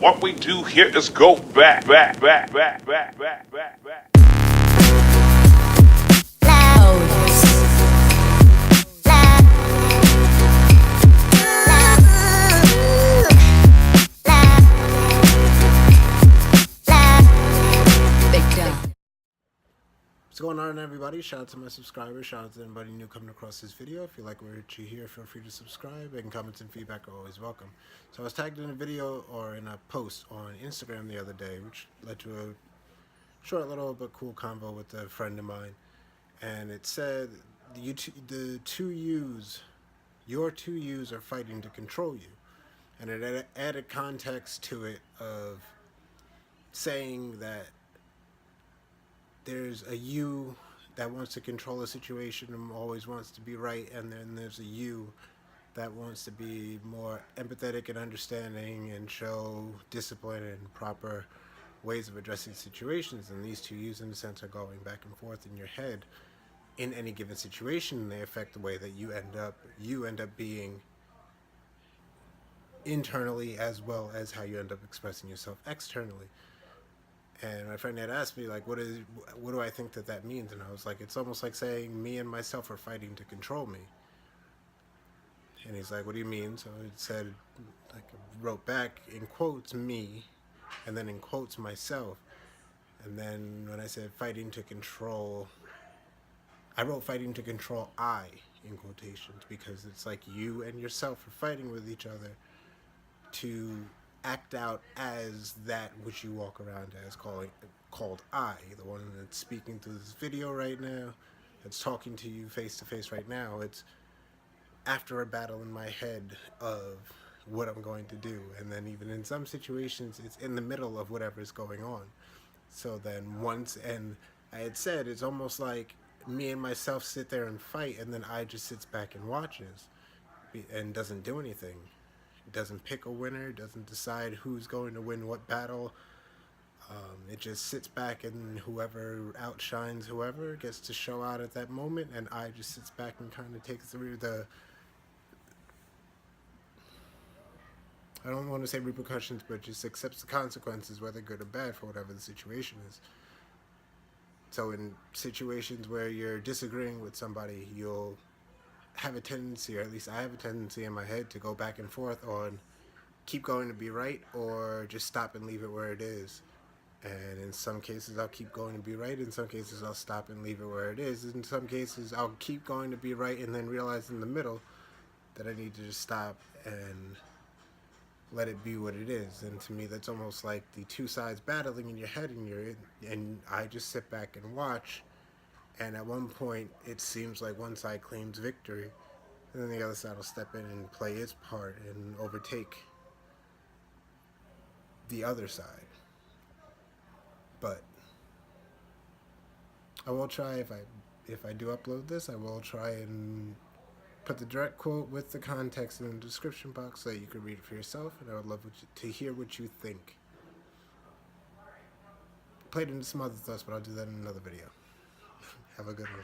What we do here is go back. What's going on, everybody? Shout out to my subscribers. Shout out to anybody new coming across this video. If you like what you hear, feel free to subscribe, and comments and feedback are always welcome. So I was tagged in a video or in a post on Instagram the other day, which led to a short little but cool convo with a friend of mine. And it said your two yous are fighting to control you. And it added context to it of saying that there's a you that wants to control a situation and always wants to be right, and then there's a you that wants to be more empathetic and understanding and show discipline and proper ways of addressing situations. And these two yous, in a sense, are going back and forth in your head in any given situation, and they affect the way that you end up being internally, as well as how you end up expressing yourself externally. And my friend had asked me, like, what do I think that means? And I was like, it's almost like saying me and myself are fighting to control me. And he's like, what do you mean? So it said, like, wrote back in quotes me, and then in quotes myself. And then when I said fighting to control, I wrote fighting to control I in quotations, because it's like you and yourself are fighting with each other to act out as that which you walk around as, called I, the one that's speaking through this video right now, that's talking to you face to face right now. It's after a battle in my head of what I'm going to do, and then even in some situations it's in the middle of whatever's going on. So then and I had said, it's almost like me and myself sit there and fight, and then I just sits back and watches and doesn't do anything. It doesn't pick a winner, doesn't decide who's going to win what battle. It just sits back, and whoever outshines whoever gets to show out at that moment, and I just sits back and kind of takes through I don't want to say repercussions, but just accepts the consequences, whether good or bad, for whatever the situation is. So in situations where you're disagreeing with somebody, you'll have a tendency, or at least I have a tendency in my head, to go back and forth on keep going to be right or just stop and leave it where it is. And in some cases I'll keep going to be right, in some cases I'll stop and leave it where it is, in some cases I'll keep going to be right and then realize in the middle that I need to just stop and let it be what it is. And to me, that's almost like the two sides battling in your head, and I just sit back and watch. And at one point, it seems like one side claims victory, and then the other side will step in and play its part and overtake the other side. But I will try, if I do upload this, I will try and put the direct quote with the context in the description box so that you can read it for yourself, and I would love to hear what you think. Played into some other thoughts, but I'll do that in another video. Have a good one.